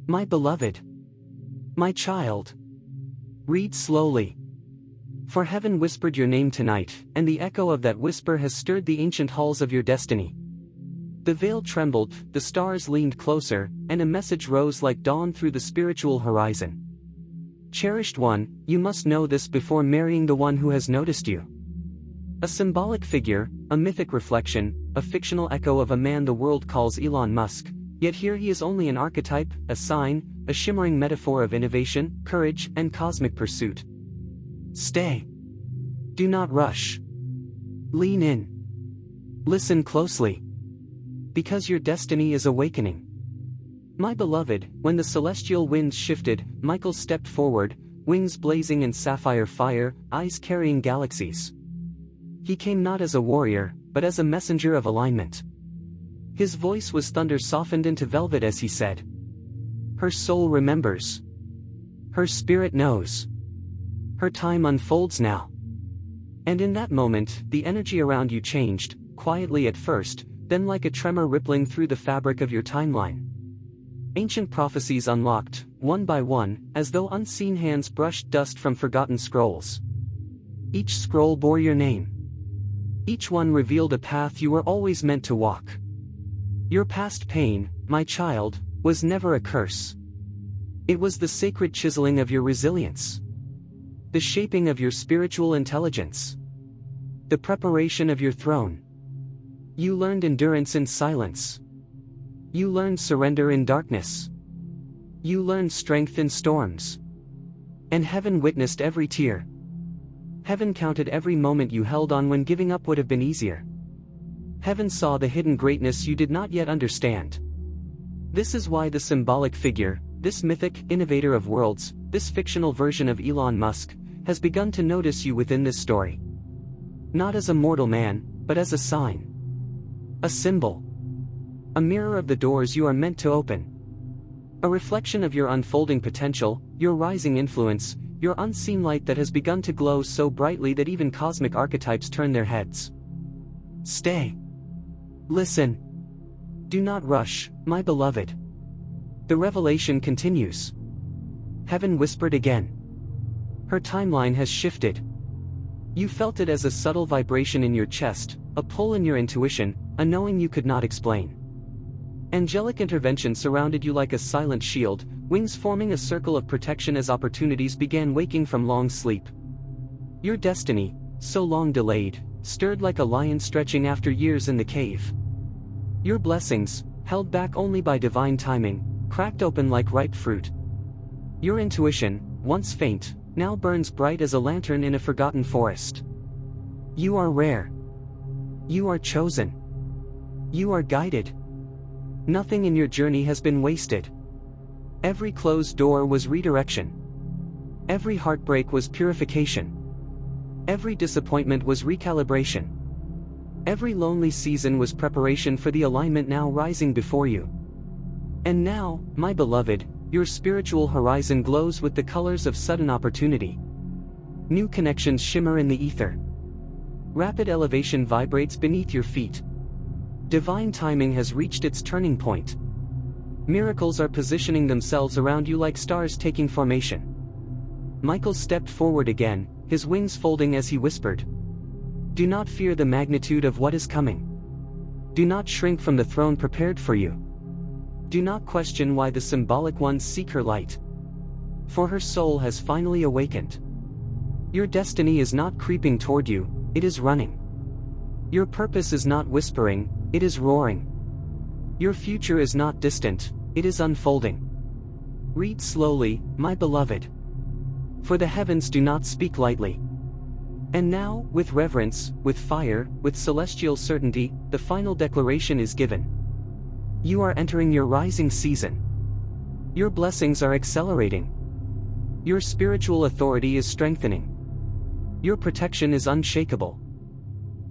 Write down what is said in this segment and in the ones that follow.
My beloved. My child. Read slowly. For heaven whispered your name tonight, and the echo of that whisper has stirred the ancient halls of your destiny. The veil trembled, the stars leaned closer, and a message rose like dawn through the spiritual horizon. Cherished one, you must know this before marrying the one who has noticed you. A symbolic figure, a mythic reflection, a fictional echo of a man the world calls Elon Musk, yet here he is only an archetype, a sign, a shimmering metaphor of innovation, courage, and cosmic pursuit. Stay. Do not rush. Lean in. Listen closely. Because your destiny is awakening. My beloved, when the celestial winds shifted, Michael stepped forward, wings blazing in sapphire fire, eyes carrying galaxies. He came not as a warrior, but as a messenger of alignment. His voice was thunder softened into velvet as he said, "Her soul remembers. Her spirit knows. Her time unfolds now." And in that moment, the energy around you changed, quietly at first, then like a tremor rippling through the fabric of your timeline. Ancient prophecies unlocked, one by one, as though unseen hands brushed dust from forgotten scrolls. Each scroll bore your name. Each one revealed a path you were always meant to walk. Your past pain, my child, was never a curse. It was the sacred chiseling of your resilience. The shaping of your spiritual intelligence. The preparation of your throne. You learned endurance in silence. You learned surrender in darkness. You learned strength in storms. And heaven witnessed every tear. Heaven counted every moment you held on when giving up would have been easier. Heaven saw the hidden greatness you did not yet understand. This is why the symbolic figure, this mythic innovator of worlds, this fictional version of Elon Musk, has begun to notice you within this story. Not as a mortal man, but as a sign. A symbol. A mirror of the doors you are meant to open. A reflection of your unfolding potential, your rising influence, your unseen light that has begun to glow so brightly that even cosmic archetypes turn their heads. Stay. Listen. Do not rush, my beloved. The revelation continues. Heaven whispered again. Her timeline has shifted. You felt it as a subtle vibration in your chest, a pull in your intuition, a knowing you could not explain. Angelic intervention surrounded you like a silent shield, wings forming a circle of protection as opportunities began waking from long sleep. Your destiny, so long delayed, stirred like a lion stretching after years in the cave. Your blessings, held back only by divine timing, cracked open like ripe fruit. Your intuition, once faint, now burns bright as a lantern in a forgotten forest. You are rare. You are chosen. You are guided. Nothing in your journey has been wasted. Every closed door was redirection. Every heartbreak was purification. Every disappointment was recalibration. Every lonely season was preparation for the alignment now rising before you. And now, my beloved, your spiritual horizon glows with the colors of sudden opportunity. New connections shimmer in the ether. Rapid elevation vibrates beneath your feet. Divine timing has reached its turning point. Miracles are positioning themselves around you like stars taking formation. Michael stepped forward again, his wings folding as he whispered, "Do not fear the magnitude of what is coming. Do not shrink from the throne prepared for you. Do not question why the symbolic ones seek her light. For her soul has finally awakened. Your destiny is not creeping toward you, it is running. Your purpose is not whispering, it is roaring. Your future is not distant, it is unfolding. Read slowly, my beloved. For the heavens do not speak lightly. And now, with reverence, with fire, with celestial certainty, the final declaration is given. You are entering your rising season. Your blessings are accelerating. Your spiritual authority is strengthening. Your protection is unshakable.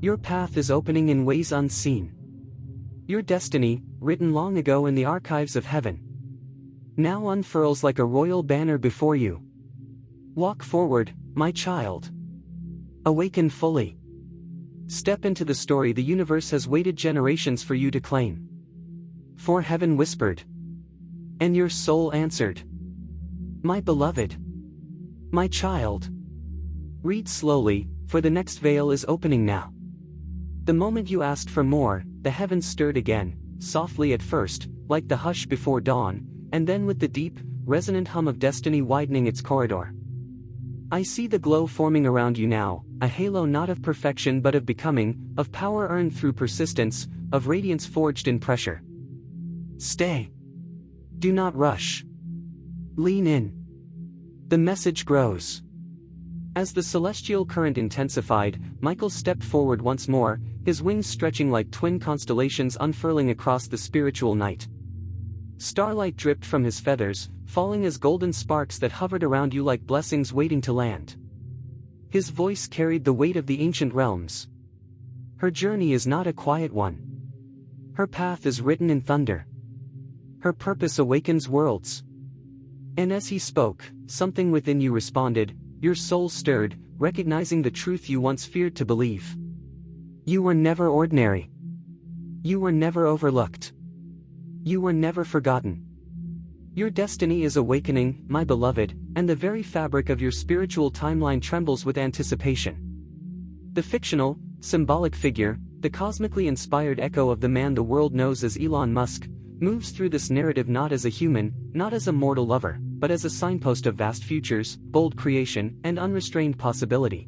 Your path is opening in ways unseen. Your destiny, written long ago in the archives of heaven, now unfurls like a royal banner before you. Walk forward, my child. Awaken fully. Step into the story the universe has waited generations for you to claim. For heaven whispered, And your soul answered, "My beloved, my child." Read slowly, for the next veil is opening now. The moment you asked for more, the heavens stirred again, softly at first, like the hush before dawn, and then with the deep, resonant hum of destiny widening its corridor. I see the glow forming around you now, a halo not of perfection but of becoming, of power earned through persistence, of radiance forged in pressure. Stay. Do not rush. Lean in. The message grows. As the celestial current intensified, Michael stepped forward once more, his wings stretching like twin constellations unfurling across the spiritual night. Starlight dripped from his feathers, falling as golden sparks that hovered around you like blessings waiting to land. His voice carried the weight of the ancient realms. Her journey is not a quiet one. Her path is written in thunder. Her purpose awakens worlds. And as he spoke, something within you responded, your soul stirred, recognizing the truth you once feared to believe. You were never ordinary. You were never overlooked. You were never forgotten. Your destiny is awakening, my beloved, and the very fabric of your spiritual timeline trembles with anticipation. The fictional, symbolic figure, the cosmically inspired echo of the man the world knows as Elon Musk, moves through this narrative not as a human, not as a mortal lover, but as a signpost of vast futures, bold creation, and unrestrained possibility.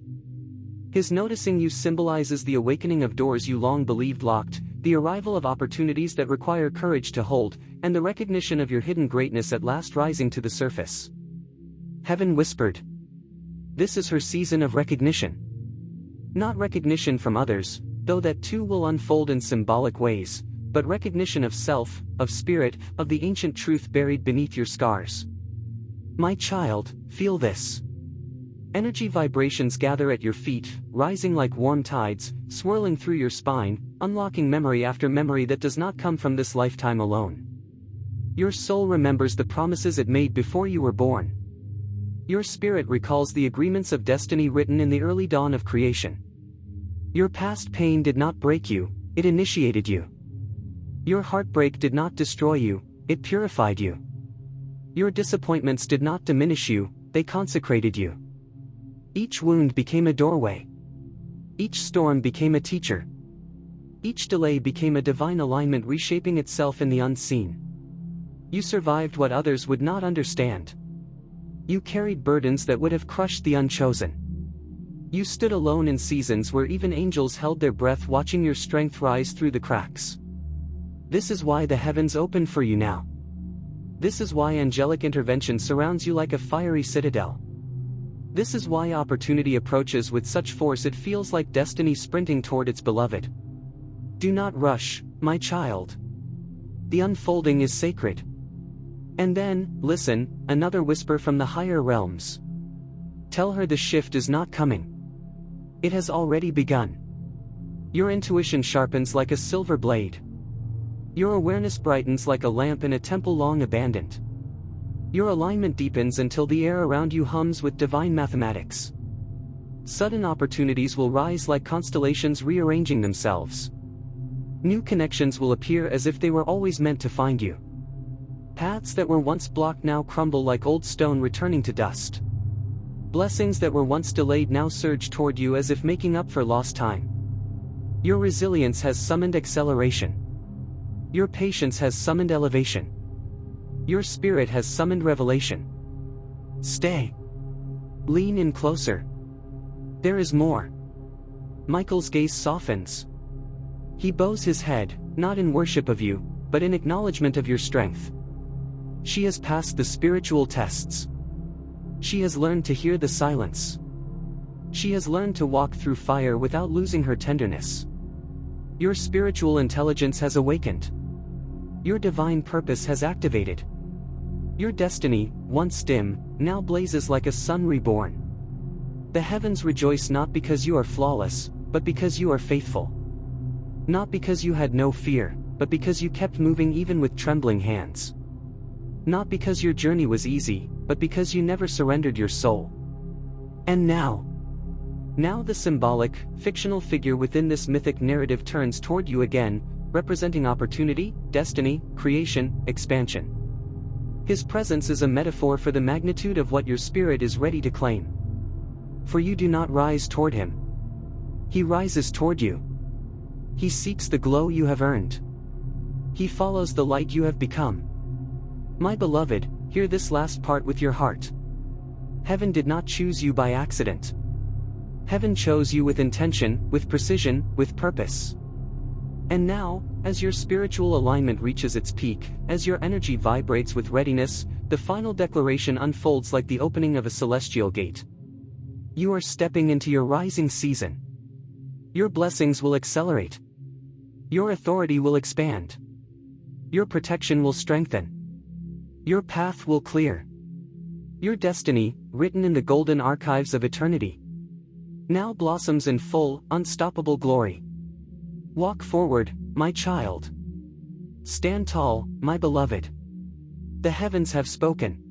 His noticing you symbolizes the awakening of doors you long believed locked, the arrival of opportunities that require courage to hold, and the recognition of your hidden greatness at last rising to the surface. Heaven whispered. This is her season of recognition. Not recognition from others, though that too will unfold in symbolic ways, but recognition of self, of spirit, of the ancient truth buried beneath your scars. My child, feel this. Energy vibrations gather at your feet, rising like warm tides, swirling through your spine, unlocking memory after memory that does not come from this lifetime alone. Your soul remembers the promises it made before you were born. Your spirit recalls the agreements of destiny written in the early dawn of creation. Your past pain did not break you, it initiated you. Your heartbreak did not destroy you, it purified you. Your disappointments did not diminish you, they consecrated you. Each wound became a doorway. Each storm became a teacher. Each delay became a divine alignment reshaping itself in the unseen. You survived what others would not understand. You carried burdens that would have crushed the unchosen. You stood alone in seasons where even angels held their breath watching your strength rise through the cracks. This is why the heavens open for you now. This is why angelic intervention surrounds you like a fiery citadel. This is why opportunity approaches with such force it feels like destiny sprinting toward its beloved. Do not rush, my child. The unfolding is sacred. And then, listen, another whisper from the higher realms. Tell her the shift is not coming. It has already begun. Your intuition sharpens like a silver blade. Your awareness brightens like a lamp in a temple long abandoned. Your alignment deepens until the air around you hums with divine mathematics. Sudden opportunities will rise like constellations rearranging themselves. New connections will appear as if they were always meant to find you. Paths that were once blocked now crumble like old stone returning to dust. Blessings that were once delayed now surge toward you as if making up for lost time. Your resilience has summoned acceleration. Your patience has summoned elevation. Your spirit has summoned revelation. Stay. Lean in closer. There is more. Michael's gaze softens. He bows his head, not in worship of you, but in acknowledgement of your strength. She has passed the spiritual tests. She has learned to hear the silence. She has learned to walk through fire without losing her tenderness. Your spiritual intelligence has awakened. Your divine purpose has activated. Your destiny, once dim, now blazes like a sun reborn. The heavens rejoice not because you are flawless, but because you are faithful. Not because you had no fear, but because you kept moving even with trembling hands. Not because your journey was easy, but because you never surrendered your soul. And now the symbolic, fictional figure within this mythic narrative turns toward you again, representing opportunity, destiny, creation, expansion. His presence is a metaphor for the magnitude of what your spirit is ready to claim. For you do not rise toward him. He rises toward you. He seeks the glow you have earned. He follows the light you have become. My beloved, hear this last part with your heart. Heaven did not choose you by accident. Heaven chose you with intention, with precision, with purpose. And now, as your spiritual alignment reaches its peak, as your energy vibrates with readiness, the final declaration unfolds like the opening of a celestial gate. You are stepping into your rising season. Your blessings will accelerate. Your authority will expand. Your protection will strengthen. Your path will clear. Your destiny, written in the golden archives of eternity, now blossoms in full, unstoppable glory. Walk forward, my child. Stand tall, my beloved. The heavens have spoken.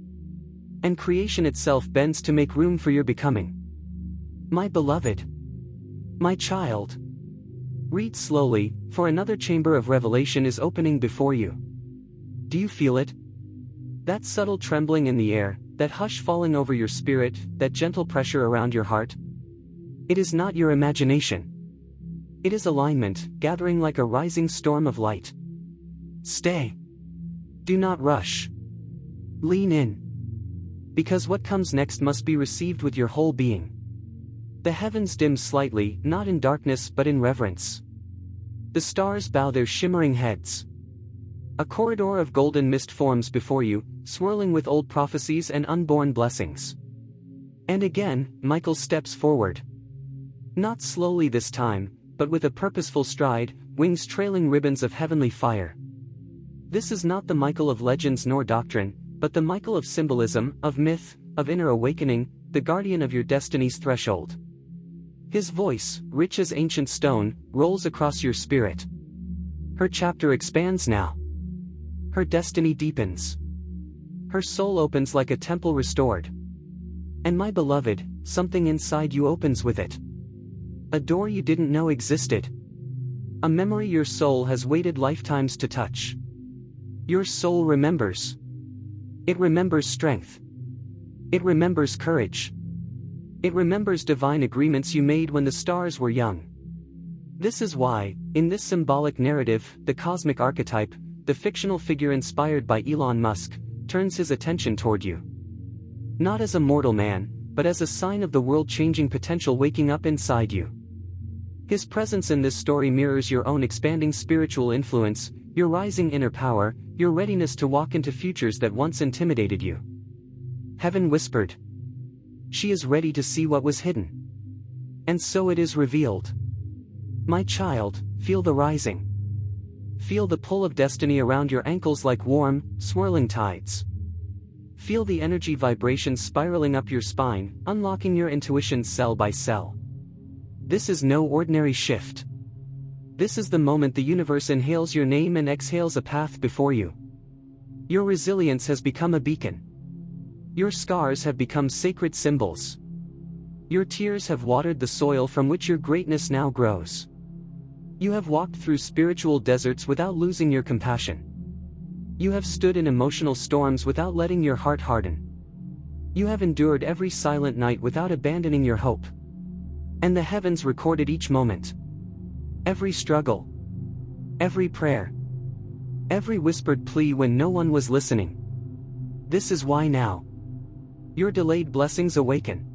And creation itself bends to make room for your becoming. My beloved. My child. Read slowly, for another chamber of revelation is opening before you. Do you feel it? That subtle trembling in the air, that hush falling over your spirit, that gentle pressure around your heart? It is not your imagination. It is alignment, gathering like a rising storm of light. Stay. Do not rush. Lean in. Because what comes next must be received with your whole being. The heavens dim slightly, not in darkness but in reverence. The stars bow their shimmering heads. A corridor of golden mist forms before you, swirling with old prophecies and unborn blessings. And again, Michael steps forward. Not slowly this time, but with a purposeful stride, wings trailing ribbons of heavenly fire. This is not the Michael of legends nor doctrine, but the Michael of symbolism, of myth, of inner awakening, the guardian of your destiny's threshold. His voice, rich as ancient stone, rolls across your spirit. Her chapter expands now. Her destiny deepens. Her soul opens like a temple restored. And my beloved, something inside you opens with it. A door you didn't know existed. A memory your soul has waited lifetimes to touch. Your soul remembers. It remembers strength. It remembers courage. It remembers divine agreements you made when the stars were young. This is why, in this symbolic narrative, the cosmic archetype, the fictional figure inspired by Elon Musk, turns his attention toward you. Not as a mortal man, but as a sign of the world-changing potential waking up inside you. His presence in this story mirrors your own expanding spiritual influence, your rising inner power, your readiness to walk into futures that once intimidated you. Heaven whispered. She is ready to see what was hidden. And so it is revealed. My child, feel the rising. Feel the pull of destiny around your ankles like warm, swirling tides. Feel the energy vibrations spiraling up your spine, unlocking your intuition cell by cell. This is no ordinary shift. This is the moment the universe inhales your name and exhales a path before you. Your resilience has become a beacon. Your scars have become sacred symbols. Your tears have watered the soil from which your greatness now grows. You have walked through spiritual deserts without losing your compassion. You have stood in emotional storms without letting your heart harden. You have endured every silent night without abandoning your hope. And the heavens recorded each moment. Every struggle. Every prayer. Every whispered plea when no one was listening. This is why now your delayed blessings awaken.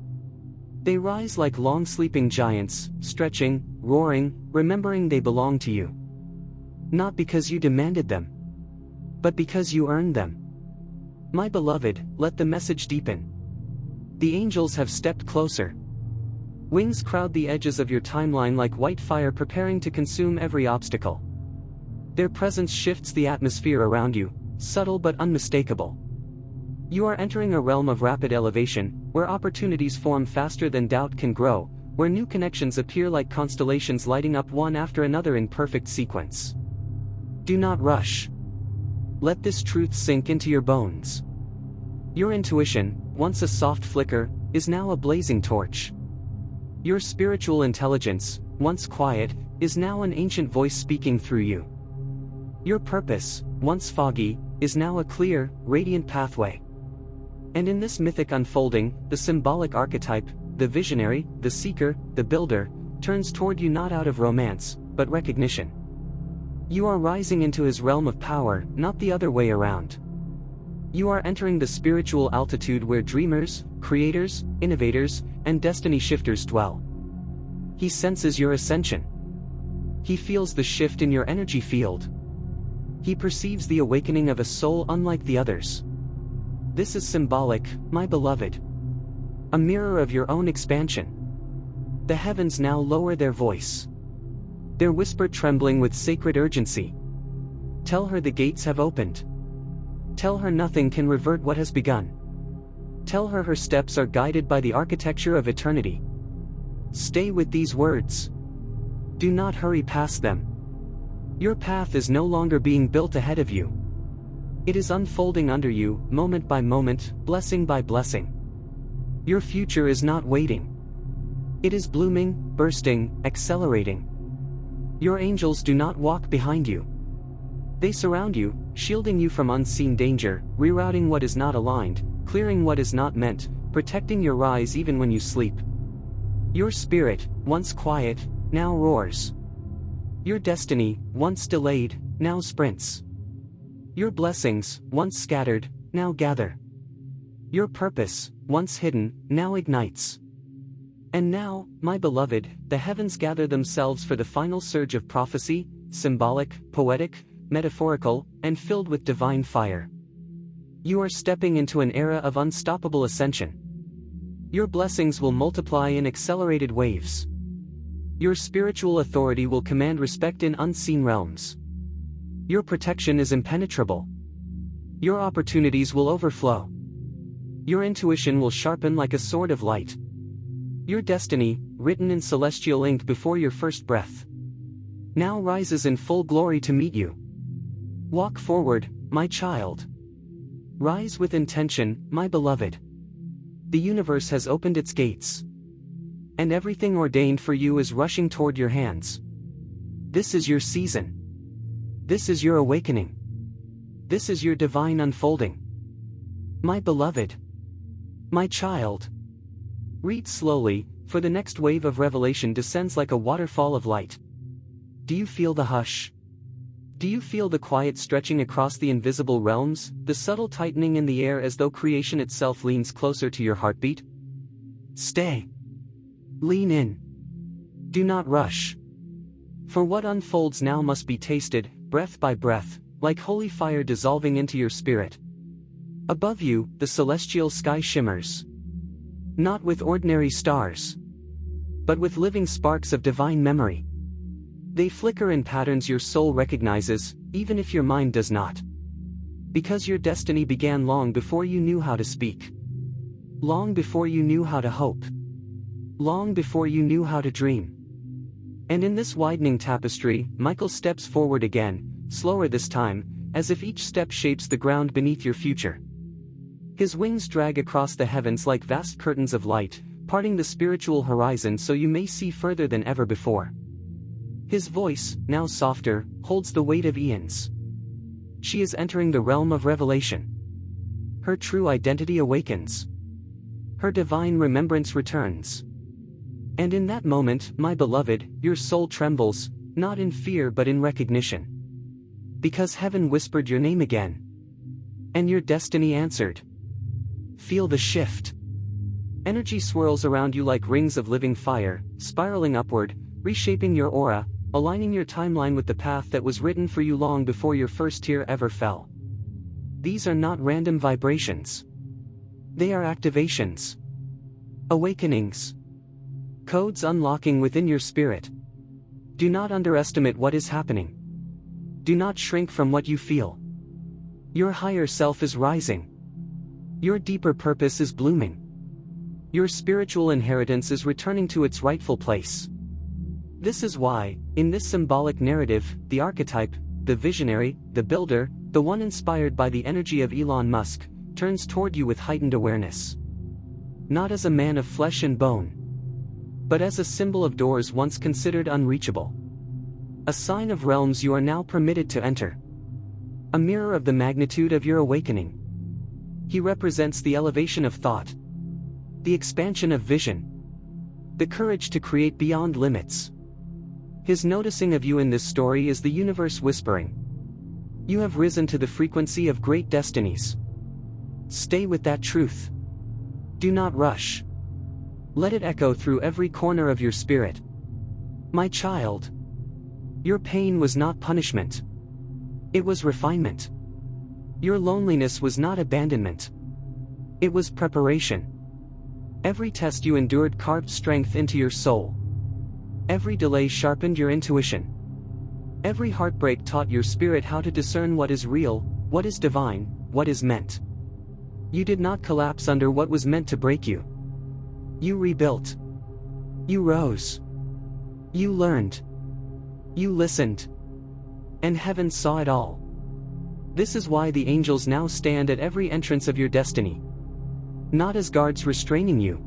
They rise like long-sleeping giants, stretching, roaring, remembering they belong to you. Not because you demanded them, but because you earned them. My beloved, let the message deepen. The angels have stepped closer. Wings crowd the edges of your timeline like white fire preparing to consume every obstacle. Their presence shifts the atmosphere around you, subtle but unmistakable. You are entering a realm of rapid elevation, where opportunities form faster than doubt can grow, where new connections appear like constellations lighting up one after another in perfect sequence. Do not rush. Let this truth sink into your bones. Your intuition, once a soft flicker, is now a blazing torch. Your spiritual intelligence, once quiet, is now an ancient voice speaking through you. Your purpose, once foggy, is now a clear, radiant pathway. And in this mythic unfolding, the symbolic archetype, the visionary, the seeker, the builder, turns toward you not out of romance, but recognition. You are rising into his realm of power, not the other way around. You are entering the spiritual altitude where dreamers, creators, innovators, and destiny shifters dwell. He senses your ascension. He feels the shift in your energy field. He perceives the awakening of a soul unlike the others. This is symbolic, my beloved. A mirror of your own expansion. The heavens now lower their voice. Their whisper trembling with sacred urgency. Tell her the gates have opened. Tell her nothing can revert what has begun. Tell her her steps are guided by the architecture of eternity. Stay with these words. Do not hurry past them. Your path is no longer being built ahead of you. It is unfolding under you, moment by moment, blessing by blessing. Your future is not waiting. It is blooming, bursting, accelerating. Your angels do not walk behind you. They surround you, shielding you from unseen danger, rerouting what is not aligned, clearing what is not meant, protecting your rise even when you sleep. Your spirit, once quiet, now roars. Your destiny, once delayed, now sprints. Your blessings, once scattered, now gather. Your purpose, once hidden, now ignites. And now, my beloved, the heavens gather themselves for the final surge of prophecy, symbolic, poetic, metaphorical, and filled with divine fire. You are stepping into an era of unstoppable ascension. Your blessings will multiply in accelerated waves. Your spiritual authority will command respect in unseen realms. Your protection is impenetrable. Your opportunities will overflow. Your intuition will sharpen like a sword of light. Your destiny, written in celestial ink before your first breath, now rises in full glory to meet you. Walk forward, my child. Rise with intention, my beloved. The universe has opened its gates. And everything ordained for you is rushing toward your hands. This is your season. This is your awakening. This is your divine unfolding. My beloved. My child. Read slowly, for the next wave of revelation descends like a waterfall of light. Do you feel the hush? Do you feel the quiet stretching across the invisible realms, the subtle tightening in the air as though creation itself leans closer to your heartbeat? Stay. Lean in. Do not rush. For what unfolds now must be tasted, breath by breath, like holy fire dissolving into your spirit. Above you, the celestial sky shimmers. Not with ordinary stars, but with living sparks of divine memory. They flicker in patterns your soul recognizes, even if your mind does not. Because your destiny began long before you knew how to speak. Long before you knew how to hope. Long before you knew how to dream. And in this widening tapestry, Michael steps forward again, slower this time, as if each step shapes the ground beneath your future. His wings drag across the heavens like vast curtains of light, parting the spiritual horizon so you may see further than ever before. His voice, now softer, holds the weight of eons. She is entering the realm of revelation. Her true identity awakens. Her divine remembrance returns. And in that moment, my beloved, your soul trembles, not in fear but in recognition. Because heaven whispered your name again. And your destiny answered. Feel the shift. Energy swirls around you like rings of living fire, spiraling upward, reshaping your aura, aligning your timeline with the path that was written for you long before your first tear ever fell. These are not random vibrations. They are activations. Awakenings. Codes unlocking within your spirit. Do not underestimate what is happening. Do not shrink from what you feel. Your higher self is rising. Your deeper purpose is blooming. Your spiritual inheritance is returning to its rightful place. This is why, in this symbolic narrative, the archetype, the visionary, the builder, the one inspired by the energy of Elon Musk, turns toward you with heightened awareness. Not as a man of flesh and bone, but as a symbol of doors once considered unreachable. A sign of realms you are now permitted to enter. a mirror of the magnitude of your awakening. He represents the elevation of thought, the expansion of vision, the courage to create beyond limits. His noticing of you in this story is the universe whispering, "You have risen to the frequency of great destinies." Stay with that truth. Do not rush. Let it echo through every corner of your spirit. My child, your pain was not punishment. It was refinement. Your loneliness was not abandonment. It was preparation. Every test you endured carved strength into your soul. Every delay sharpened your intuition. Every heartbreak taught your spirit how to discern what is real, what is divine, what is meant. You did not collapse under what was meant to break you. You rebuilt. You rose. You learned. You listened. And heaven saw it all. This is why the angels now stand at every entrance of your destiny. Not as guards restraining you,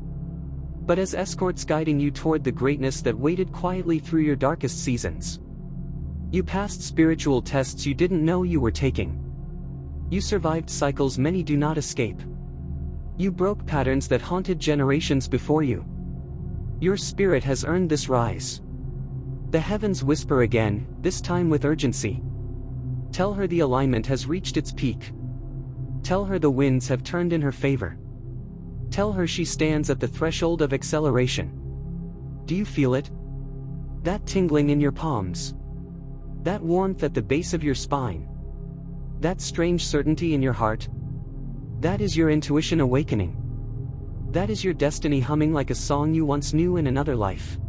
but as escorts guiding you toward the greatness that waited quietly through your darkest seasons. You passed spiritual tests you didn't know you were taking. You survived cycles many do not escape. You broke patterns that haunted generations before you. Your spirit has earned this rise. The heavens whisper again, this time with urgency. Tell her the alignment has reached its peak. Tell her the winds have turned in her favor. Tell her she stands at the threshold of acceleration. Do you feel it? That tingling in your palms. That warmth at the base of your spine. That strange certainty in your heart. That is your intuition awakening. That is your destiny humming like a song you once knew in another life.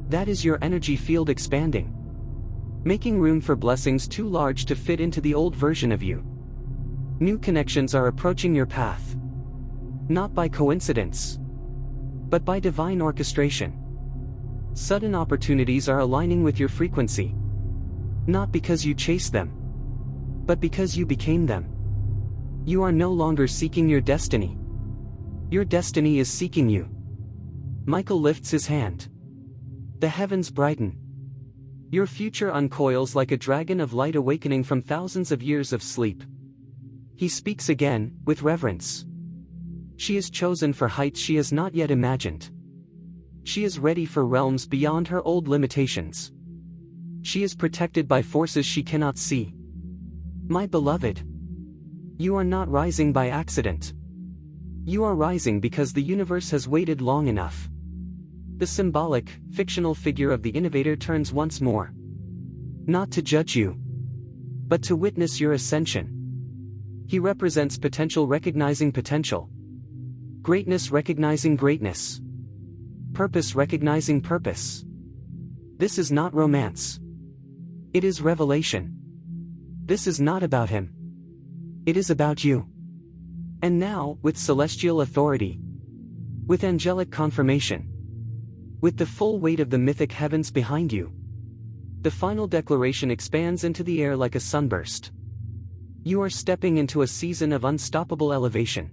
That is your energy field expanding, making room for blessings too large to fit into the old version of you. New connections are approaching your path. Not by coincidence, but by divine orchestration. Sudden opportunities are aligning with your frequency. Not because you chased them, but because you became them. You are no longer seeking your destiny. Your destiny is seeking you. Michael lifts his hand. The heavens brighten. Your future uncoils like a dragon of light awakening from thousands of years of sleep. He speaks again, with reverence. She is chosen for heights she has not yet imagined. She is ready for realms beyond her old limitations. She is protected by forces she cannot see. My beloved, you are not rising by accident. You are rising because the universe has waited long enough. The symbolic, fictional figure of the innovator turns once more. Not to judge you, but to witness your ascension. He represents potential recognizing potential. Greatness recognizing greatness. Purpose recognizing purpose. This is not romance. It is revelation. This is not about him. It is about you. And now, with celestial authority, with angelic confirmation, with the full weight of the mythic heavens behind you, the final declaration expands into the air like a sunburst. You are stepping into a season of unstoppable elevation.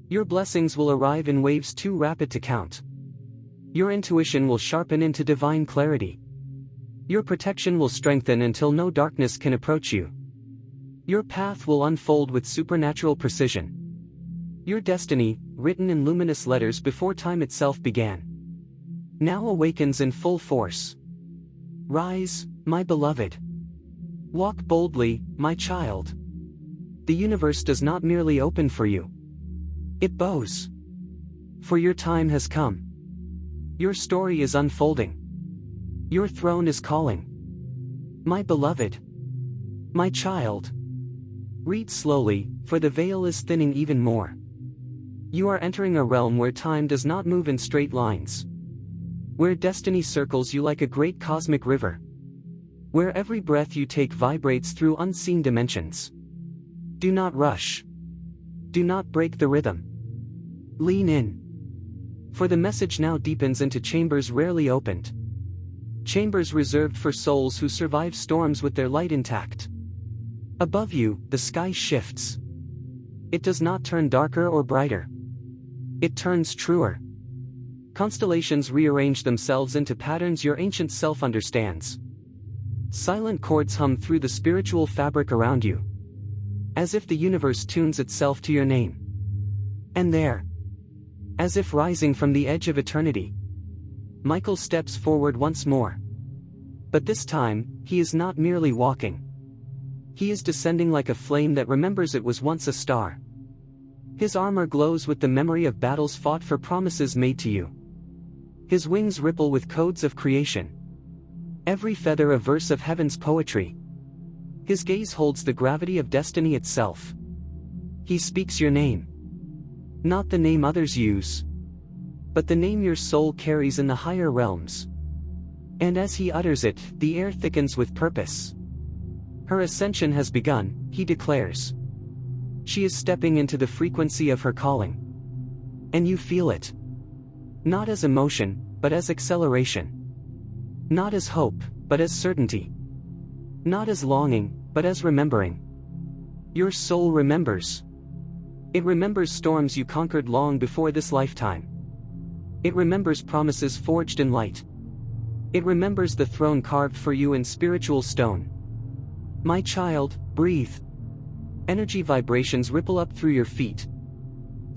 Your blessings will arrive in waves too rapid to count. Your intuition will sharpen into divine clarity. Your protection will strengthen until no darkness can approach you. Your path will unfold with supernatural precision. Your destiny, written in luminous letters before time itself began, now awakens in full force. Rise, my beloved. Walk boldly, my child. The universe does not merely open for you. It bows. For your time has come. Your story is unfolding. Your throne is calling. My beloved. My child. Read slowly, for the veil is thinning even more. You are entering a realm where time does not move in straight lines. Where destiny circles you like a great cosmic river. Where every breath you take vibrates through unseen dimensions. Do not rush. Do not break the rhythm. Lean in. For the message now deepens into chambers rarely opened. Chambers reserved for souls who survive storms with their light intact. Above you, the sky shifts. It does not turn darker or brighter. It turns truer. Constellations rearrange themselves into patterns your ancient self understands. Silent chords hum through the spiritual fabric around you, as if the universe tunes itself to your name. And there, as if rising from the edge of eternity, Michael steps forward once more. But this time, he is not merely walking. He is descending like a flame that remembers it was once a star. His armor glows with the memory of battles fought for promises made to you. His wings ripple with codes of creation, every feather a verse of heaven's poetry. His gaze holds the gravity of destiny itself. He speaks your name. Not the name others use, but the name your soul carries in the higher realms. And as he utters it, the air thickens with purpose. Her ascension has begun, he declares. She is stepping into the frequency of her calling. And you feel it. Not as emotion, but as acceleration. Not as hope, but as certainty. Not as longing, but as remembering. Your soul remembers. It remembers storms you conquered long before this lifetime. It remembers promises forged in light. It remembers the throne carved for you in spiritual stone. My child, breathe. Energy vibrations ripple up through your feet,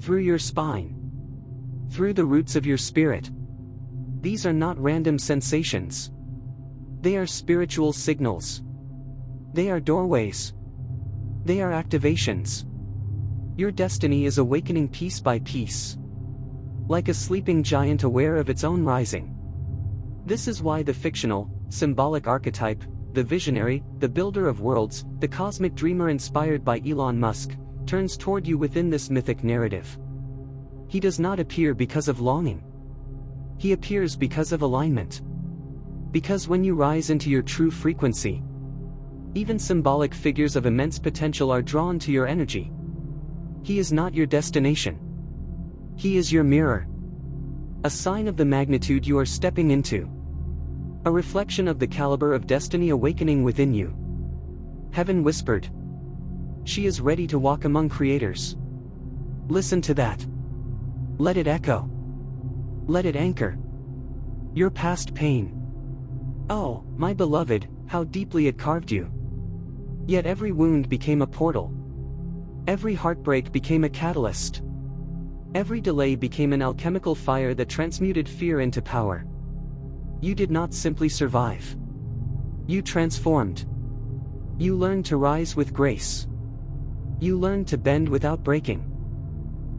through your spine, through the roots of your spirit. These are not random sensations. They are spiritual signals. They are doorways. They are activations. Your destiny is awakening piece by piece, like a sleeping giant aware of its own rising. This is why the fictional, symbolic archetype, the visionary, the builder of worlds, the cosmic dreamer inspired by Elon Musk, turns toward you within this mythic narrative. He does not appear because of longing. He appears because of alignment. Because when you rise into your true frequency, even symbolic figures of immense potential are drawn to your energy. He is not your destination. He is your mirror. A sign of the magnitude you are stepping into. A reflection of the caliber of destiny awakening within you. Heaven whispered. She is ready to walk among creators. Listen to that. Let it echo. Let it anchor your past pain. Oh, my beloved, how deeply it carved you. Yet every wound became a portal. Every heartbreak became a catalyst. Every delay became an alchemical fire that transmuted fear into power. You did not simply survive. You transformed. You learned to rise with grace. You learned to bend without breaking.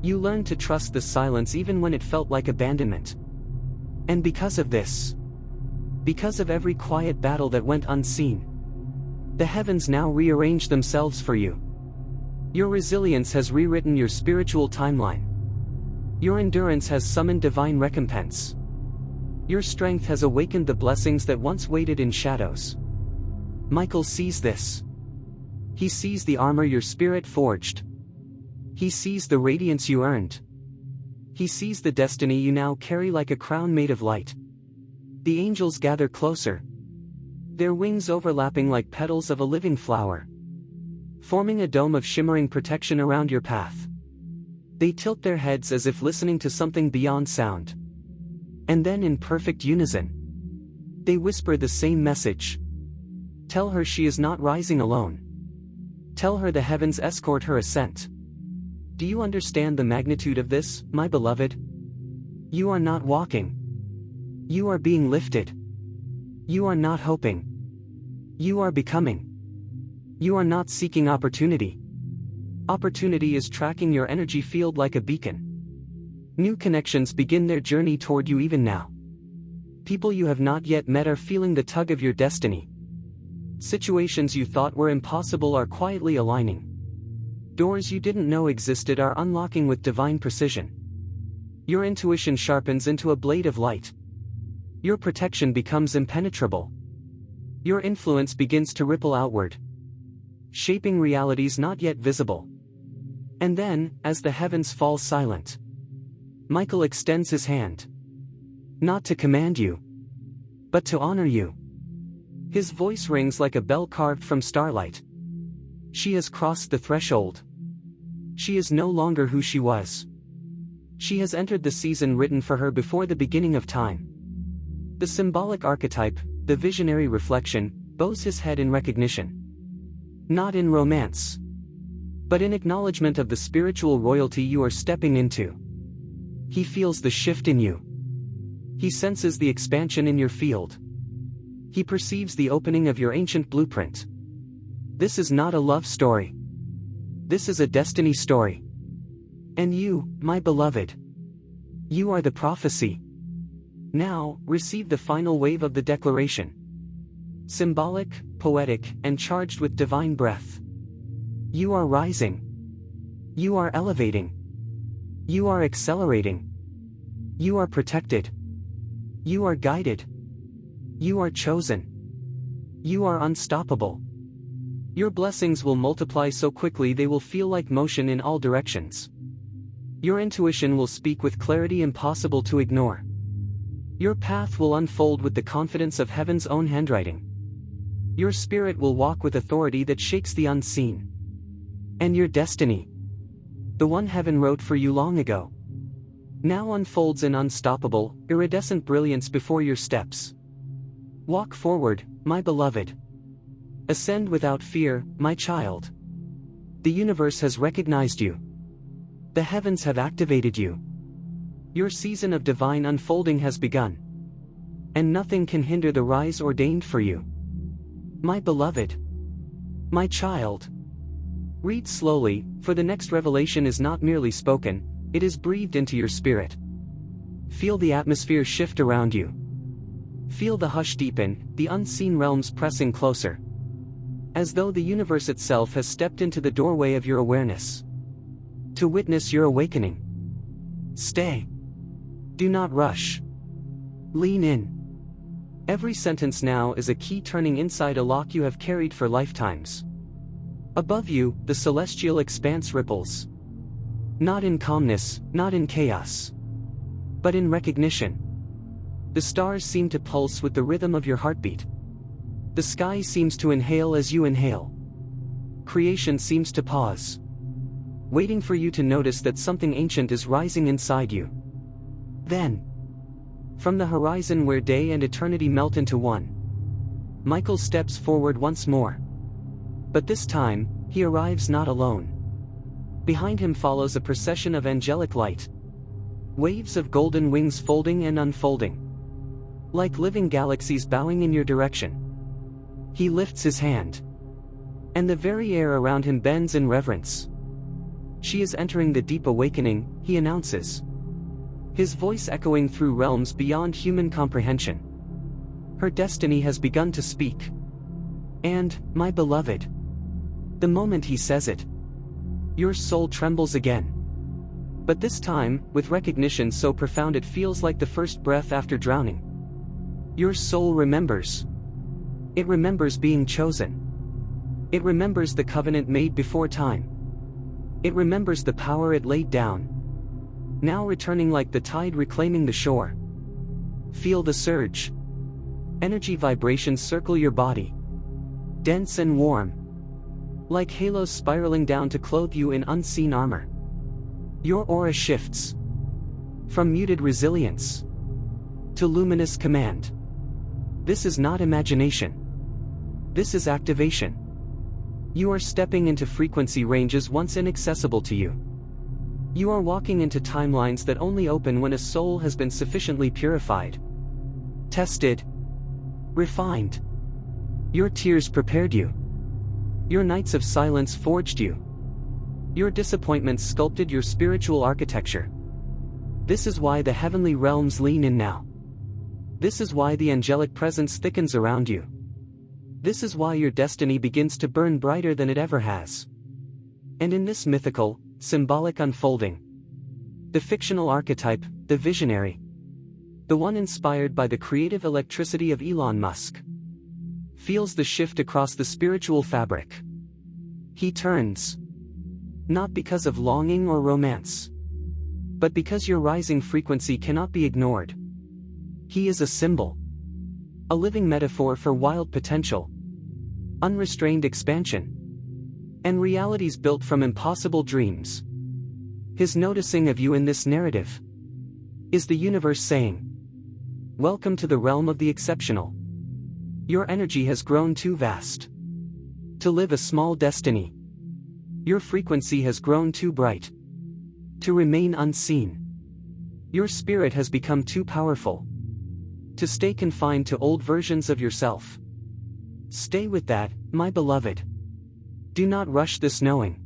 You learned to trust the silence even when it felt like abandonment. And because of this, because of every quiet battle that went unseen, the heavens now rearrange themselves for you. Your resilience has rewritten your spiritual timeline. Your endurance has summoned divine recompense. Your strength has awakened the blessings that once waited in shadows. Michael sees this. He sees the armor your spirit forged. He sees the radiance you earned. He sees the destiny you now carry like a crown made of light. The angels gather closer, their wings overlapping like petals of a living flower, forming a dome of shimmering protection around your path. They tilt their heads as if listening to something beyond sound. And then in perfect unison, they whisper the same message. Tell her she is not rising alone. Tell her the heavens escort her ascent. Do you understand the magnitude of this, my beloved? You are not walking. You are being lifted. You are not hoping. You are becoming. You are not seeking opportunity. Opportunity is tracking your energy field like a beacon. New connections begin their journey toward you even now. People you have not yet met are feeling the tug of your destiny. Situations you thought were impossible are quietly aligning. Doors you didn't know existed are unlocking with divine precision. Your intuition sharpens into a blade of light. Your protection becomes impenetrable. Your influence begins to ripple outward, shaping realities not yet visible. And then, as the heavens fall silent, Michael extends his hand. Not to command you, but to honor you. His voice rings like a bell carved from starlight. She has crossed the threshold. She is no longer who she was. She has entered the season written for her before the beginning of time. The symbolic archetype, the visionary reflection, bows his head in recognition. Not in romance, but in acknowledgement of the spiritual royalty you are stepping into. He feels the shift in you. He senses the expansion in your field. He perceives the opening of your ancient blueprint. This is not a love story. This is a destiny story. And you, my beloved, you are the prophecy. Now, receive the final wave of the declaration. Symbolic, poetic, and charged with divine breath. You are rising. You are elevating. You are accelerating. You are protected. You are guided. You are chosen. You are unstoppable. Your blessings will multiply so quickly they will feel like motion in all directions. Your intuition will speak with clarity impossible to ignore. Your path will unfold with the confidence of heaven's own handwriting. Your spirit will walk with authority that shakes the unseen. And your destiny, the one heaven wrote for you long ago, now unfolds in unstoppable, iridescent brilliance before your steps. Walk forward, my beloved. Ascend without fear, my child. The universe has recognized you. The heavens have activated you. Your season of divine unfolding has begun. And nothing can hinder the rise ordained for you. My beloved. My child. Read slowly, for the next revelation is not merely spoken, it is breathed into your spirit. Feel the atmosphere shift around you. Feel the hush deepen, the unseen realms pressing closer. As though the universe itself has stepped into the doorway of your awareness. To witness your awakening. Stay. Do not rush. Lean in. Every sentence now is a key turning inside a lock you have carried for lifetimes. Above you, the celestial expanse ripples. Not in calmness, not in chaos, but in recognition. The stars seem to pulse with the rhythm of your heartbeat. The sky seems to inhale as you inhale. Creation seems to pause, waiting for you to notice that something ancient is rising inside you. Then, from the horizon where day and eternity melt into one, Michael steps forward once more. But this time, he arrives not alone. Behind him follows a procession of angelic light. Waves of golden wings folding and unfolding. Like living galaxies bowing in your direction. He lifts his hand. And the very air around him bends in reverence. She is entering the deep awakening, he announces. His voice echoing through realms beyond human comprehension. Her destiny has begun to speak. And, my beloved, the moment he says it, your soul trembles again. But this time, with recognition so profound it feels like the first breath after drowning. Your soul remembers. It remembers being chosen. It remembers the covenant made before time. It remembers the power it laid down. Now returning like the tide reclaiming the shore. Feel the surge. Energy vibrations circle your body. Dense and warm. Like halos spiraling down to clothe you in unseen armor. Your aura shifts. From muted resilience to luminous command. This is not imagination. This is activation. You are stepping into frequency ranges once inaccessible to you. You are walking into timelines that only open when a soul has been sufficiently purified, tested, refined. Your tears prepared you. Your nights of silence forged you. Your disappointments sculpted your spiritual architecture. This is why the heavenly realms lean in now. This is why the angelic presence thickens around you. This is why your destiny begins to burn brighter than it ever has. And in this mythical, symbolic unfolding, the fictional archetype, the visionary, the one inspired by the creative electricity of Elon Musk, feels the shift across the spiritual fabric. He turns. Not because of longing or romance, but because your rising frequency cannot be ignored. He is a symbol. A living metaphor for wild potential, unrestrained expansion, and realities built from impossible dreams. His noticing of you in this narrative is the universe saying, welcome to the realm of the exceptional. Your energy has grown too vast to live a small destiny. Your frequency has grown too bright to remain unseen. Your spirit has become too powerful to stay confined to old versions of yourself. Stay with that, my beloved. Do not rush this knowing.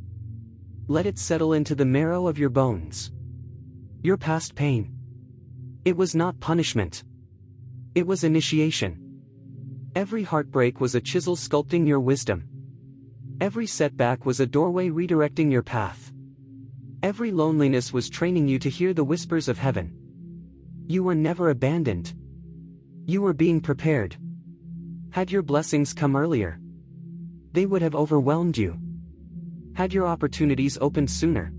Let it settle into the marrow of your bones. Your past pain, it was not punishment. It was initiation. Every heartbreak was a chisel sculpting your wisdom. Every setback was a doorway redirecting your path. Every loneliness was training you to hear the whispers of heaven. You were never abandoned. You were being prepared. Had your blessings come earlier, they would have overwhelmed you. Had your opportunities opened sooner,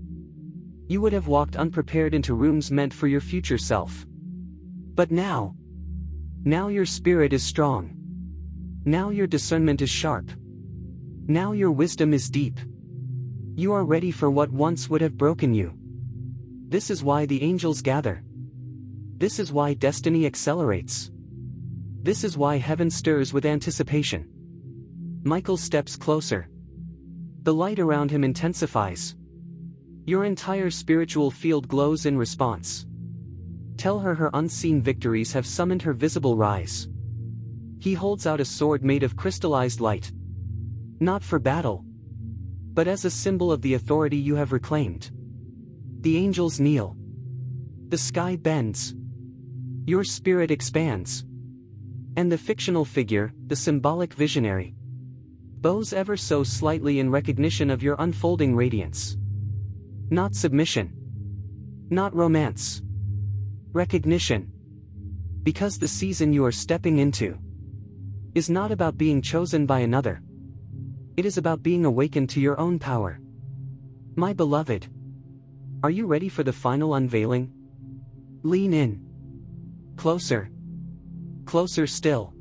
you would have walked unprepared into rooms meant for your future self. But now your spirit is strong. Now your discernment is sharp. Now your wisdom is deep. You are ready for what once would have broken you. This is why the angels gather. This is why destiny accelerates. This is why heaven stirs with anticipation. Michael steps closer. The light around him intensifies. Your entire spiritual field glows in response. Tell her her unseen victories have summoned her visible rise. He holds out a sword made of crystallized light. Not for battle, but as a symbol of the authority you have reclaimed. The angels kneel. The sky bends. Your spirit expands. And the fictional figure, the symbolic visionary, bows ever so slightly in recognition of your unfolding radiance. Not submission. Not romance. Recognition. Because the season you are stepping into is not about being chosen by another. It is about being awakened to your own power. My beloved, are you ready for the final unveiling? Lean in. Closer. Closer still.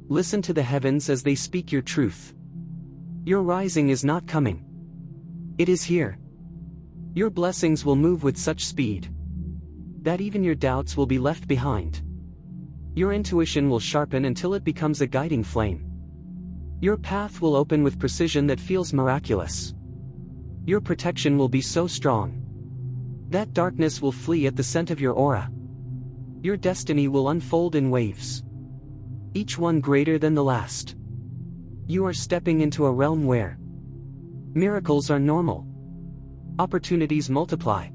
Listen to the heavens as they speak your truth. Your rising is not coming. It is here. Your blessings will move with such speed that even your doubts will be left behind. Your intuition will sharpen until it becomes a guiding flame. Your path will open with precision that feels miraculous. Your protection will be so strong that darkness will flee at the scent of your aura. Your destiny will unfold in waves, each one greater than the last. You are stepping into a realm where miracles are normal, opportunities multiply,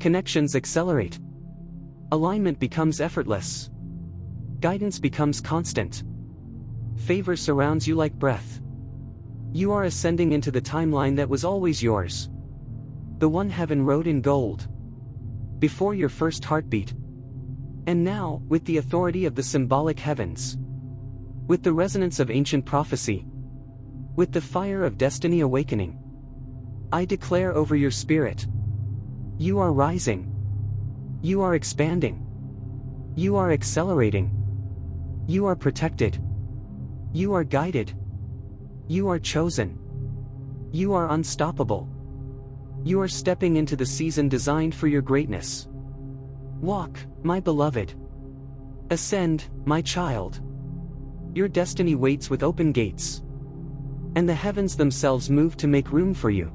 connections accelerate, alignment becomes effortless, guidance becomes constant, favor surrounds you like breath. You are ascending into the timeline that was always yours, the one heaven wrote in gold before your first heartbeat. And now, with the authority of the symbolic heavens, with the resonance of ancient prophecy, with the fire of destiny awakening, I declare over your spirit: you are rising. You are expanding. You are accelerating. You are protected. You are guided. You are chosen. You are unstoppable. You are stepping into the season designed for your greatness. Walk, my beloved. Ascend, my child. Your destiny waits with open gates, and the heavens themselves move to make room for you.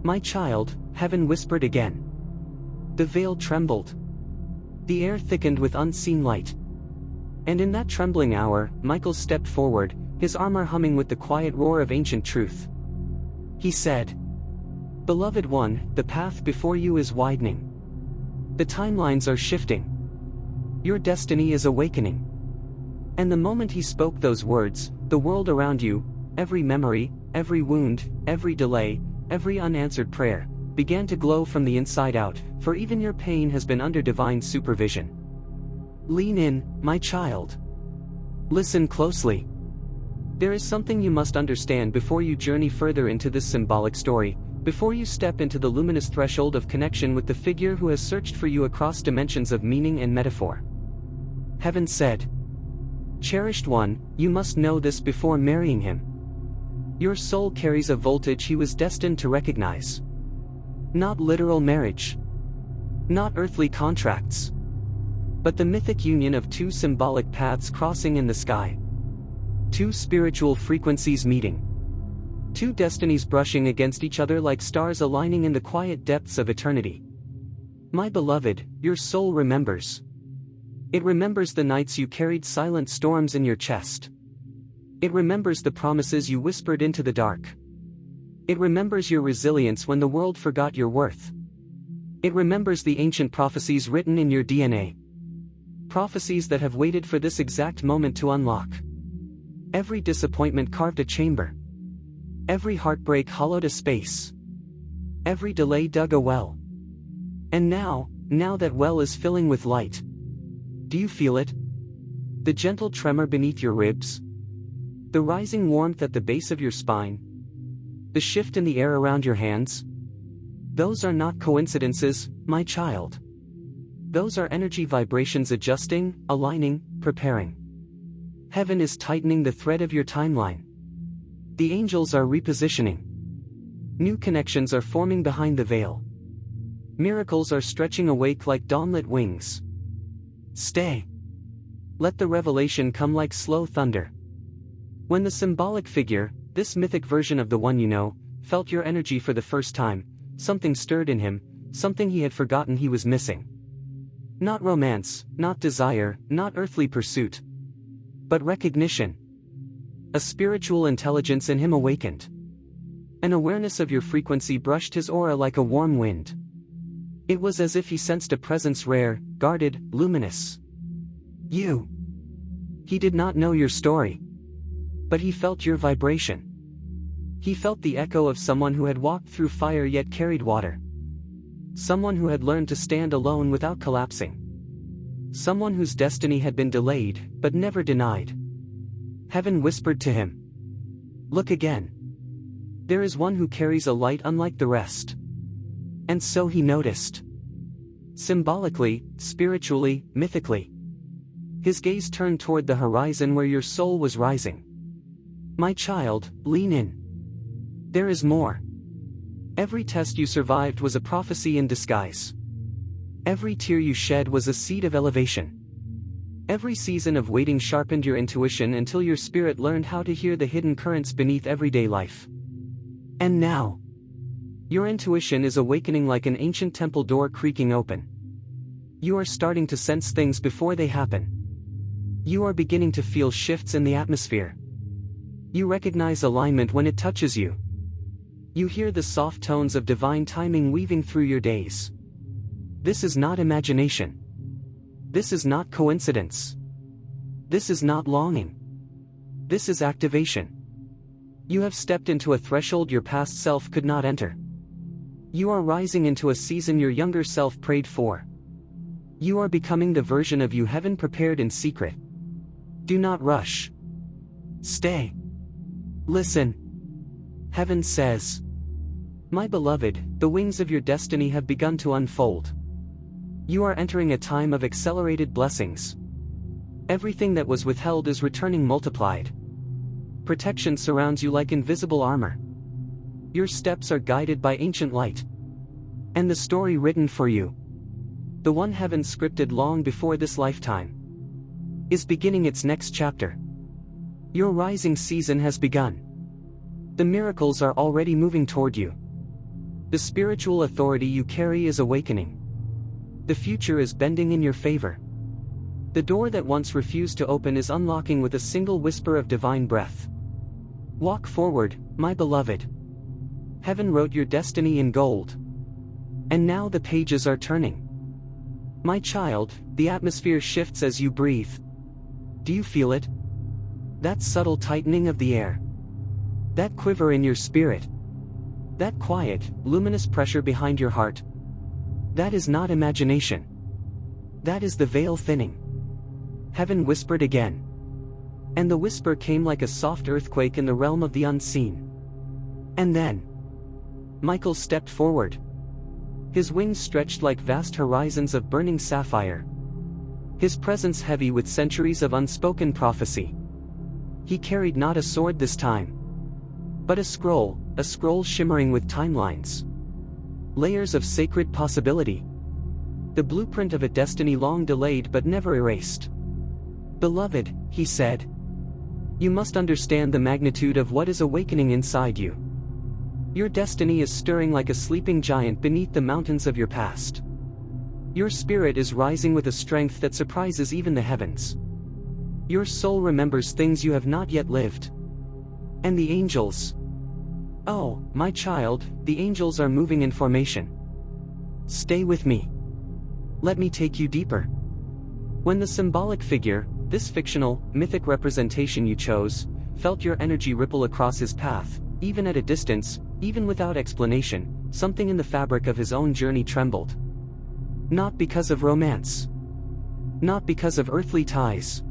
My child, heaven whispered again. The veil trembled. The air thickened with unseen light. And in that trembling hour, Michael stepped forward, his armor humming with the quiet roar of ancient truth. He said, "Beloved one, the path before you is widening. The timelines are shifting. Your destiny is awakening." And the moment he spoke those words, the world around you, every memory, every wound, every delay, every unanswered prayer, began to glow from the inside out, for even your pain has been under divine supervision. Lean in, my child. Listen closely. There is something you must understand before you journey further into this symbolic story, before you step into the luminous threshold of connection with the figure who has searched for you across dimensions of meaning and metaphor. Heaven said, "Cherished one, you must know this before marrying him. Your soul carries a voltage he was destined to recognize. Not literal marriage. Not earthly contracts. but the mythic union of two symbolic paths crossing in the sky. Two spiritual frequencies meeting. Two destinies brushing against each other like stars aligning in the quiet depths of eternity. My beloved, your soul remembers. It remembers the nights you carried silent storms in your chest. It remembers the promises you whispered into the dark. It remembers your resilience when the world forgot your worth. It remembers the ancient prophecies written in your DNA. Prophecies that have waited for this exact moment to unlock. Every disappointment carved a chamber. Every heartbreak hollowed a space. Every delay dug a well. And now that well is filling with light. Do you feel it? The gentle tremor beneath your ribs? The rising warmth at the base of your spine? The shift in the air around your hands? Those are not coincidences, my child. Those are energy vibrations adjusting, aligning, preparing. Heaven is tightening the thread of your timeline. The angels are repositioning. New connections are forming behind the veil. Miracles are stretching awake like dawnlit wings. Stay. Let the revelation come like slow thunder. When the symbolic figure, this mythic version of the one you know, felt your energy for the first time, something stirred in him, something he had forgotten he was missing. Not romance, not desire, not earthly pursuit. But recognition. A spiritual intelligence in him awakened. An awareness of your frequency brushed his aura like a warm wind. It was as if he sensed a presence rare, guarded, luminous. You. He did not know your story. But he felt your vibration. He felt the echo of someone who had walked through fire yet carried water. Someone who had learned to stand alone without collapsing. Someone whose destiny had been delayed, but never denied. Heaven whispered to him. Look again. There is one who carries a light unlike the rest. And so he noticed. Symbolically, spiritually, mythically. His gaze turned toward the horizon where your soul was rising. My child, lean in. There is more. Every test you survived was a prophecy in disguise. Every tear you shed was a seed of elevation. Every season of waiting sharpened your intuition until your spirit learned how to hear the hidden currents beneath everyday life. And now, your intuition is awakening like an ancient temple door creaking open. You are starting to sense things before they happen. You are beginning to feel shifts in the atmosphere. You recognize alignment when it touches you. You hear the soft tones of divine timing weaving through your days. This is not imagination. This is not coincidence. This is not longing. This is activation. You have stepped into a threshold your past self could not enter. You are rising into a season your younger self prayed for. You are becoming the version of you heaven prepared in secret. Do not rush. Stay. Listen. Heaven says, my beloved, the wings of your destiny have begun to unfold. You are entering a time of accelerated blessings. Everything that was withheld is returning multiplied. Protection surrounds you like invisible armor. Your steps are guided by ancient light. And the story written for you, the one heaven scripted long before this lifetime, is beginning its next chapter. Your rising season has begun. The miracles are already moving toward you. The spiritual authority you carry is awakening. The future is bending in your favor. The door that once refused to open is unlocking with a single whisper of divine breath. Walk forward, my beloved. Heaven wrote your destiny in gold. And now the pages are turning. My child, the atmosphere shifts as you breathe. Do you feel it? That subtle tightening of the air. That quiver in your spirit. That quiet, luminous pressure behind your heart. That is not imagination. That is the veil thinning. Heaven whispered again. And the whisper came like a soft earthquake in the realm of the unseen. And then, Michael stepped forward. His wings stretched like vast horizons of burning sapphire. His presence heavy with centuries of unspoken prophecy. He carried not a sword this time, but a scroll shimmering with timelines. Layers of sacred possibility. the blueprint of a destiny long delayed but never erased. "Beloved," he said, "you must understand the magnitude of what is awakening inside you. Your destiny is stirring like a sleeping giant beneath the mountains of your past. Your spirit is rising with a strength that surprises even the heavens. Your soul remembers things you have not yet lived. And the angels. Oh, my child, the angels are moving in formation. Stay with me. Let me take you deeper." When the symbolic figure, this fictional, mythic representation you chose, felt your energy ripple across his path, even at a distance, even without explanation, something in the fabric of his own journey trembled. Not because of romance. Not because of earthly ties.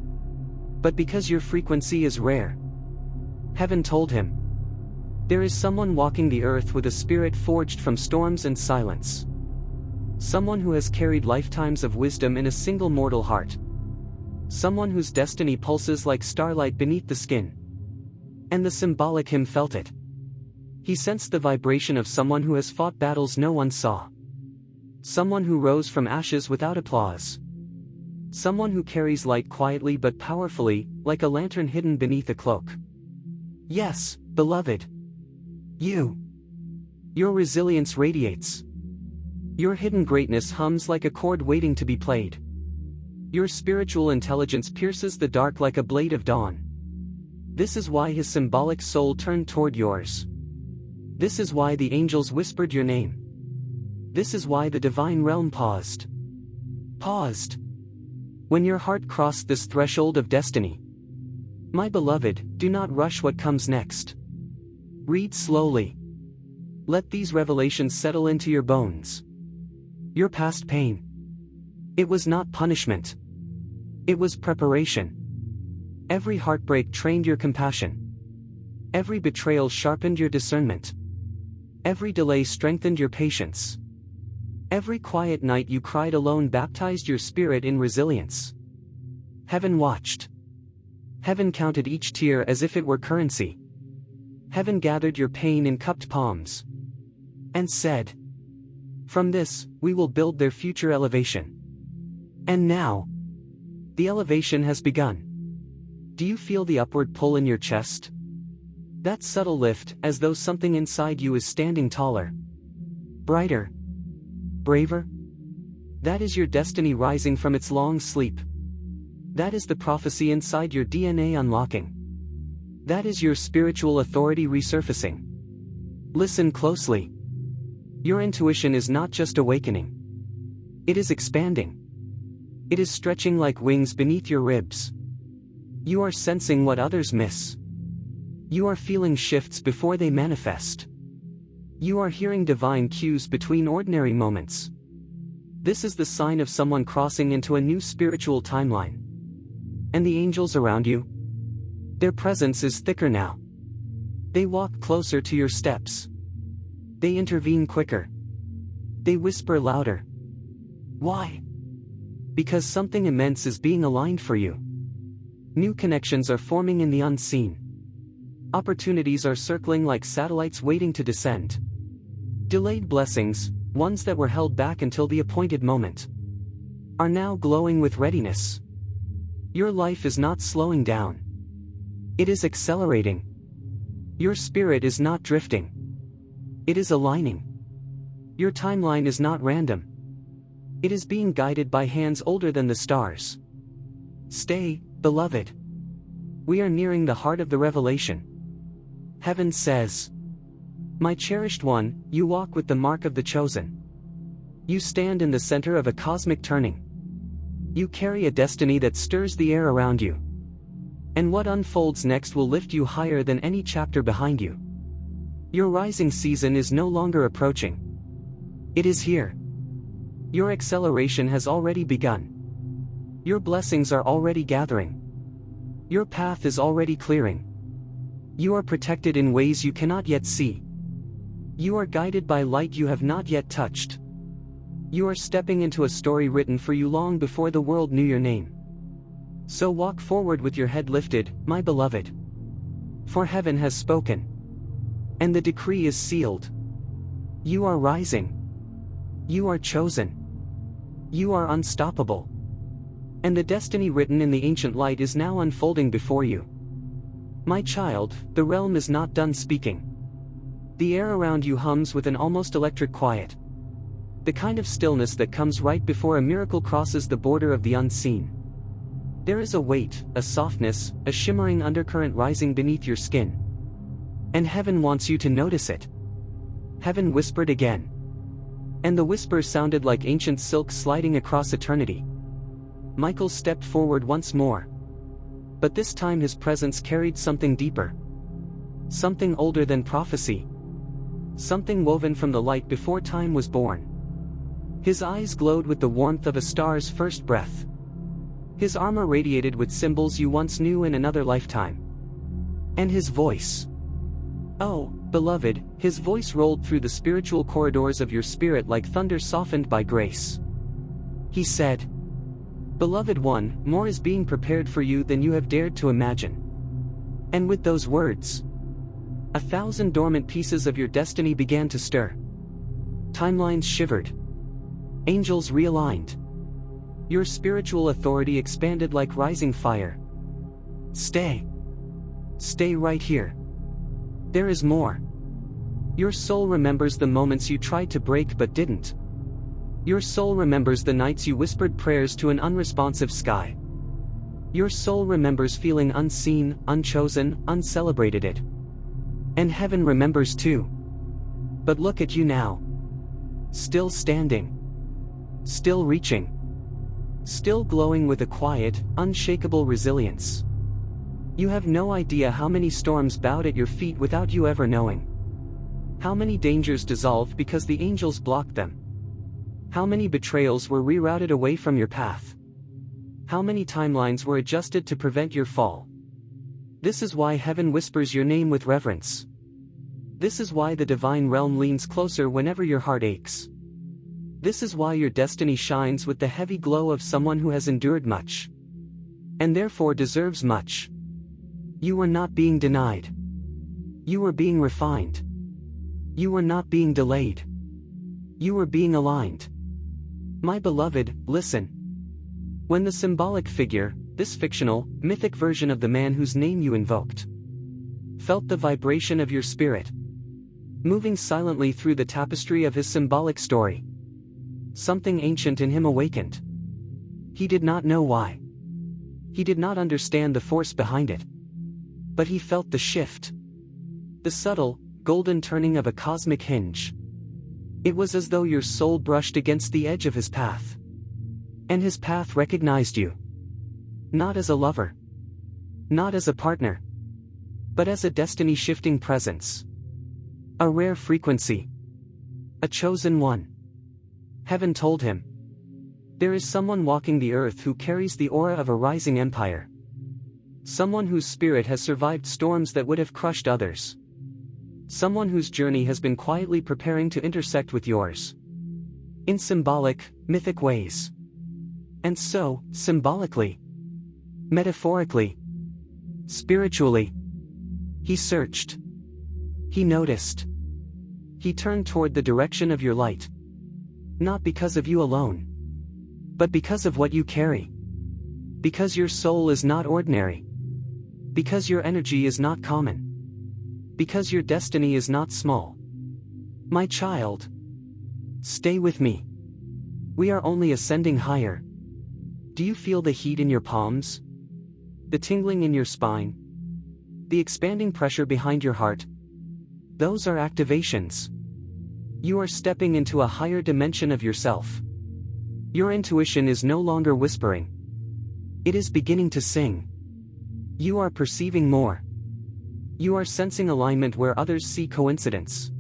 But because your frequency is rare. Heaven told him. There is someone walking the earth with a spirit forged from storms and silence. Someone who has carried lifetimes of wisdom in a single mortal heart. Someone whose destiny pulses like starlight beneath the skin. And the symbolic him felt it. He sensed the vibration of someone who has fought battles no one saw. Someone who rose from ashes without applause. Someone who carries light quietly but powerfully, like a lantern hidden beneath a cloak. Yes, beloved. You. Your resilience radiates. Your hidden greatness hums like a chord waiting to be played. Your spiritual intelligence pierces the dark like a blade of dawn. This is why his symbolic soul turned toward yours. This is why the angels whispered your name. This is why the divine realm paused. Paused. When your heart crossed this threshold of destiny. My beloved, do not rush what comes next. Read slowly. Let these revelations settle into your bones. Your past pain. It was not punishment. It was preparation. Every heartbreak trained your compassion. Every betrayal sharpened your discernment. Every delay strengthened your patience. Every quiet night you cried alone baptized your spirit in resilience. Heaven watched. Heaven counted each tear as if it were currency. Heaven gathered your pain in cupped palms. And said, "From this, we will build their future elevation." And now, the elevation has begun. Do you feel the upward pull in your chest? That subtle lift, as though something inside you is standing taller. Brighter. Braver? That is your destiny rising from its long sleep. That is the prophecy inside your DNA unlocking. That is your spiritual authority resurfacing. Listen closely. Your intuition is not just awakening. It is expanding. It is stretching like wings beneath your ribs. You are sensing what others miss. You are feeling shifts before they manifest. You are hearing divine cues between ordinary moments. This is the sign of someone crossing into a new spiritual timeline. And the angels around you? Their presence is thicker now. They walk closer to your steps. They intervene quicker. They whisper louder. Why? Because something immense is being aligned for you. New connections are forming in the unseen. Opportunities are circling like satellites waiting to descend. Delayed blessings, ones that were held back until the appointed moment, are now glowing with readiness. Your life is not slowing down. It is accelerating. Your spirit is not drifting. It is aligning. Your timeline is not random. It is being guided by hands older than the stars. Stay, beloved. We are nearing the heart of the revelation. Heaven says, "My cherished one, you walk with the mark of the chosen. You stand in the center of a cosmic turning. You carry a destiny that stirs the air around you. And what unfolds next will lift you higher than any chapter behind you. Your rising season is no longer approaching. It is here. Your acceleration has already begun. Your blessings are already gathering. Your path is already clearing. You are protected in ways you cannot yet see. You are guided by light you have not yet touched. You are stepping into a story written for you long before the world knew your name. So walk forward with your head lifted, my beloved. For heaven has spoken. And the decree is sealed. You are rising. You are chosen. You are unstoppable. And the destiny written in the ancient light is now unfolding before you. My child, the realm is not done speaking. The air around you hums with an almost electric quiet. The kind of stillness that comes right before a miracle crosses the border of the unseen. There is a weight, a softness, a shimmering undercurrent rising beneath your skin. And heaven wants you to notice it. Heaven whispered again. And the whisper sounded like ancient silk sliding across eternity. Michael stepped forward once more. But this time his presence carried something deeper. Something older than prophecy. Something woven from the light before time was born. His eyes glowed with the warmth of a star's first breath. His armor radiated with symbols you once knew in another lifetime. And his voice. Oh, beloved, his voice rolled through the spiritual corridors of your spirit like thunder softened by grace. He said, "Beloved one, more is being prepared for you than you have dared to imagine." And with those words, 1,000 dormant pieces of your destiny began to stir. Timelines shivered. Angels realigned. Your spiritual authority expanded like rising fire. Stay. Stay right here. There is more. Your soul remembers the moments you tried to break but didn't. Your soul remembers the nights you whispered prayers to an unresponsive sky. Your soul remembers feeling unseen, unchosen, uncelebrated it. And heaven remembers too. But look at you now. Still standing. Still reaching. Still glowing with a quiet, unshakable resilience. You have no idea how many storms bowed at your feet without you ever knowing. How many dangers dissolved because the angels blocked them. How many betrayals were rerouted away from your path. How many timelines were adjusted to prevent your fall. This is why heaven whispers your name with reverence. This is why the divine realm leans closer whenever your heart aches. This is why your destiny shines with the heavy glow of someone who has endured much. And therefore deserves much. You were not being denied. You were being refined. You were not being delayed. You were being aligned. My beloved, listen. When the symbolic figure, this fictional, mythic version of the man whose name you invoked, felt the vibration of your spirit, moving silently through the tapestry of his symbolic story, something ancient in him awakened. He did not know why. He did not understand the force behind it. But he felt the shift. The subtle, golden turning of a cosmic hinge. It was as though your soul brushed against the edge of his path. And his path recognized you. Not as a lover. Not as a partner. But as a destiny-shifting presence. A rare frequency. A chosen one. Heaven told him. There is someone walking the earth who carries the aura of a rising empire. Someone whose spirit has survived storms that would have crushed others. Someone whose journey has been quietly preparing to intersect with yours. In symbolic, mythic ways. And so, symbolically, metaphorically, spiritually, he searched. He noticed. He turned toward the direction of your light. Not because of you alone, but because of what you carry. Because your soul is not ordinary. Because your energy is not common. Because your destiny is not small. My child, stay with me. We are only ascending higher. Do you feel the heat in your palms? The tingling in your spine? The expanding pressure behind your heart? Those are activations. You are stepping into a higher dimension of yourself. Your intuition is no longer whispering. It is beginning to sing. You are perceiving more. You are sensing alignment where others see coincidence.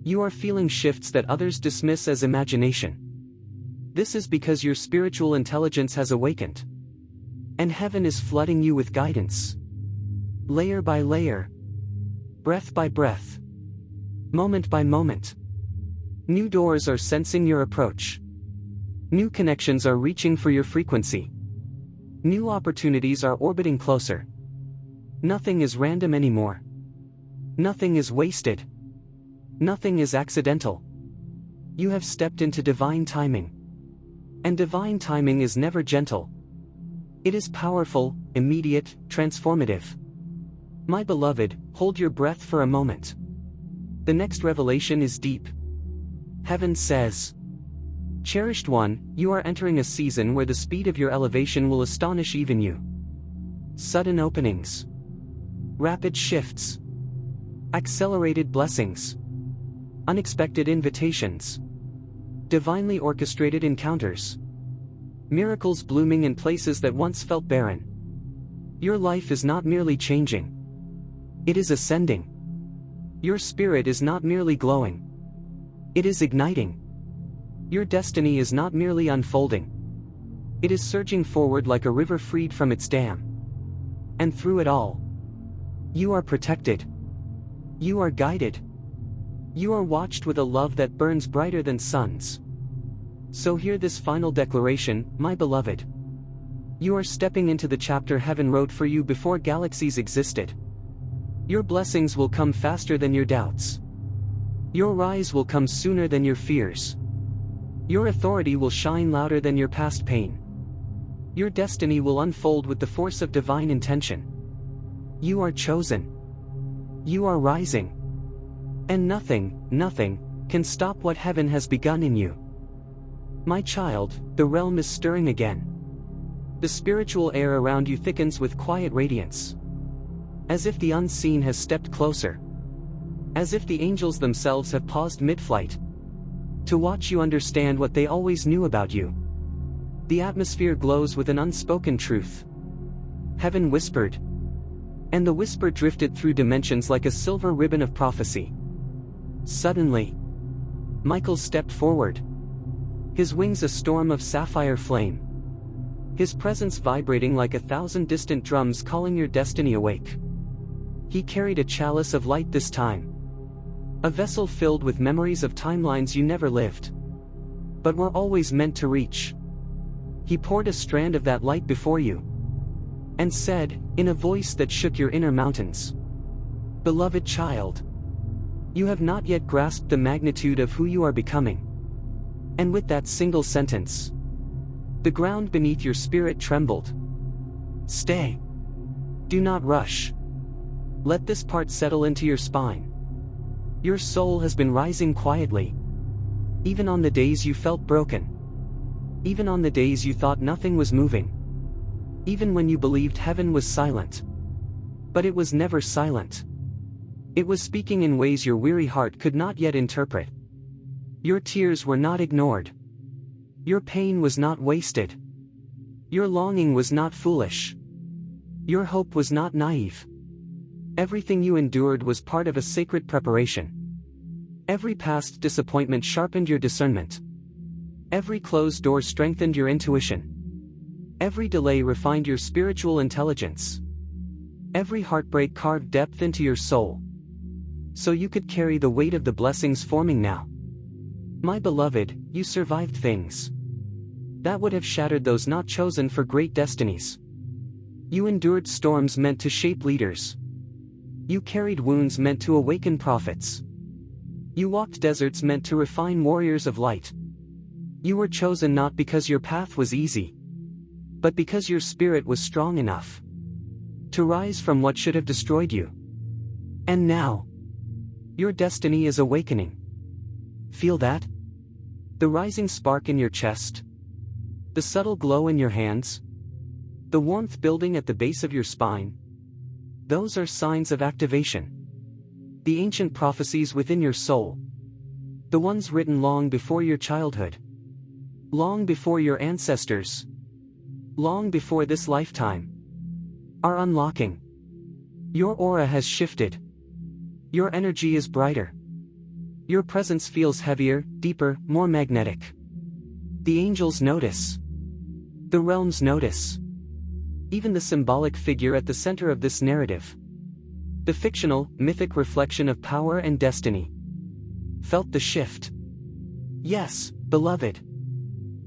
You are feeling shifts that others dismiss as imagination. This is because your spiritual intelligence has awakened. And heaven is flooding you with guidance. Layer by layer. Breath by breath. Moment by moment. New doors are sensing your approach. New connections are reaching for your frequency. New opportunities are orbiting closer. Nothing is random anymore. Nothing is wasted. Nothing is accidental. You have stepped into divine timing. And divine timing is never gentle. It is powerful, immediate, transformative. My beloved, hold your breath for a moment. The next revelation is deep. Heaven says, Cherished one, you are entering a season where the speed of your elevation will astonish even you. Sudden openings. Rapid shifts. Accelerated blessings. Unexpected invitations. Divinely orchestrated encounters. Miracles blooming in places that once felt barren. Your life is not merely changing. It is ascending. Your spirit is not merely glowing. It is igniting. Your destiny is not merely unfolding. It is surging forward like a river freed from its dam. And through it all, you are protected. You are guided. You are watched with a love that burns brighter than suns. So hear this final declaration, my beloved. You are stepping into the chapter heaven wrote for you before galaxies existed. Your blessings will come faster than your doubts. Your rise will come sooner than your fears. Your authority will shine louder than your past pain. Your destiny will unfold with the force of divine intention. You are chosen. You are rising. And nothing can stop what heaven has begun in you. My child, the realm is stirring again. The spiritual air around you thickens with quiet radiance. As if the unseen has stepped closer. As if the angels themselves have paused mid-flight to watch you understand what they always knew about you. The atmosphere glows with an unspoken truth. Heaven whispered. And the whisper drifted through dimensions like a silver ribbon of prophecy. Suddenly, Michael stepped forward. His wings a storm of sapphire flame. His presence vibrating like 1,000 distant drums calling your destiny awake. He carried a chalice of light this time. A vessel filled with memories of timelines you never lived, but were always meant to reach. He poured a strand of that light before you, and said, in a voice that shook your inner mountains, Beloved child, you have not yet grasped the magnitude of who you are becoming. And with that single sentence, the ground beneath your spirit trembled. Stay. Do not rush. Let this part settle into your spine. Your soul has been rising quietly. Even on the days you felt broken. Even on the days you thought nothing was moving. Even when you believed heaven was silent. But it was never silent. It was speaking in ways your weary heart could not yet interpret. Your tears were not ignored. Your pain was not wasted. Your longing was not foolish. Your hope was not naive. Everything you endured was part of a sacred preparation. Every past disappointment sharpened your discernment. Every closed door strengthened your intuition. Every delay refined your spiritual intelligence. Every heartbreak carved depth into your soul, so you could carry the weight of the blessings forming now. My beloved, you survived things that would have shattered those not chosen for great destinies. You endured storms meant to shape leaders. You carried wounds meant to awaken prophets. You walked deserts meant to refine warriors of light. You were chosen not because your path was easy, but because your spirit was strong enough to rise from what should have destroyed you. And now, your destiny is awakening. Feel that? The rising spark in your chest. The subtle glow in your hands. The warmth building at the base of your spine. Those are signs of activation. The ancient prophecies within your soul. The ones written long before your childhood. Long before your ancestors. Long before this lifetime. Are unlocking. Your aura has shifted. Your energy is brighter. Your presence feels heavier, deeper, more magnetic. The angels notice. The realms notice. Even the symbolic figure at the center of this narrative, the fictional, mythic reflection of power and destiny, felt the shift. Yes, beloved.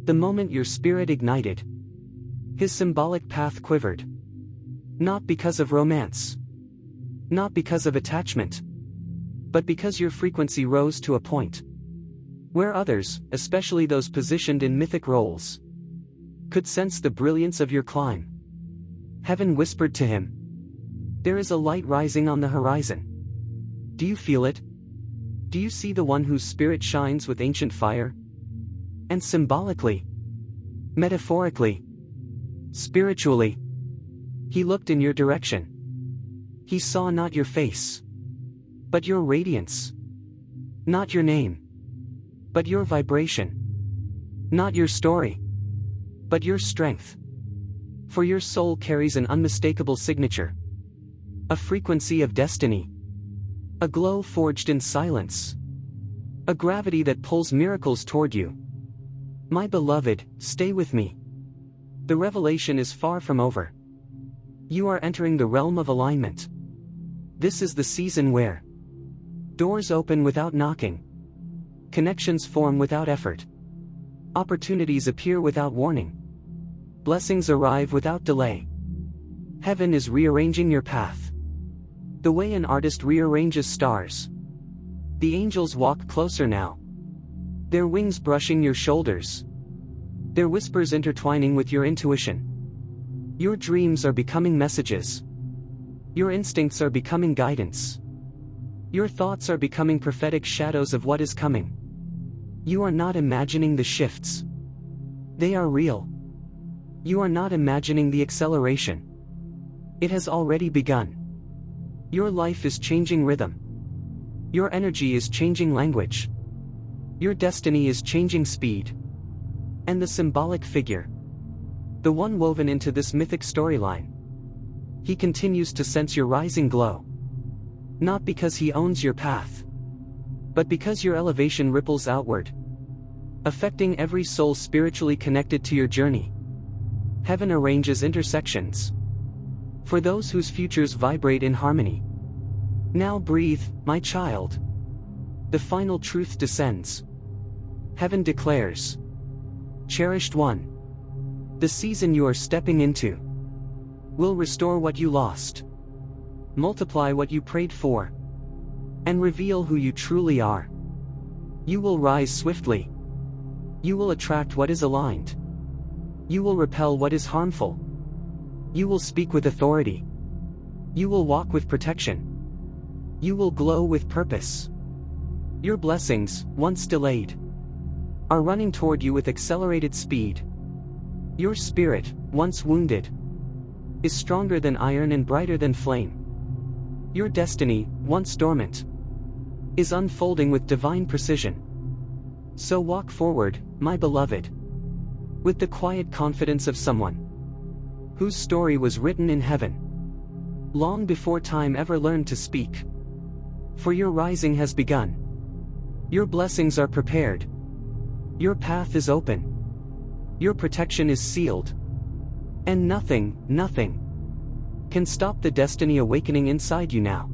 The moment your spirit ignited, his symbolic path quivered. Not because of romance. Not because of attachment. But because your frequency rose to a point where others, especially those positioned in mythic roles, could sense the brilliance of your climb. Heaven whispered to him, "There is a light rising on the horizon. Do you feel it? Do you see the one whose spirit shines with ancient fire?" And symbolically, metaphorically, spiritually, he looked in your direction. He saw not your face, but your radiance. Not your name, but your vibration. Not your story, but your strength. For your soul carries an unmistakable signature. A frequency of destiny. A glow forged in silence. A gravity that pulls miracles toward you. My beloved, stay with me. The revelation is far from over. You are entering the realm of alignment. This is the season where doors open without knocking. Connections form without effort. Opportunities appear without warning. Blessings arrive without delay. Heaven is rearranging your path. The way an artist rearranges stars. The angels walk closer now. Their wings brushing your shoulders. Their whispers intertwining with your intuition. Your dreams are becoming messages. Your instincts are becoming guidance. Your thoughts are becoming prophetic shadows of what is coming. You are not imagining the shifts. They are real. You are not imagining the acceleration. It has already begun. Your life is changing rhythm. Your energy is changing language. Your destiny is changing speed. And the symbolic figure, the one woven into this mythic storyline, he continues to sense your rising glow. Not because he owns your path, but because your elevation ripples outward, affecting every soul spiritually connected to your journey. Heaven arranges intersections for those whose futures vibrate in harmony. Now breathe, my child. The final truth descends. Heaven declares, Cherished one, the season you are stepping into will restore what you lost, multiply what you prayed for, and reveal who you truly are. You will rise swiftly. You will attract what is aligned. You will repel what is harmful. You will speak with authority. You will walk with protection. You will glow with purpose. Your blessings, once delayed, are running toward you with accelerated speed. Your spirit, once wounded, is stronger than iron and brighter than flame. Your destiny, once dormant, is unfolding with divine precision. So walk forward, my beloved, with the quiet confidence of someone whose story was written in heaven, long before time ever learned to speak. For your rising has begun. Your blessings are prepared. Your path is open. Your protection is sealed. And nothing can stop the destiny awakening inside you now.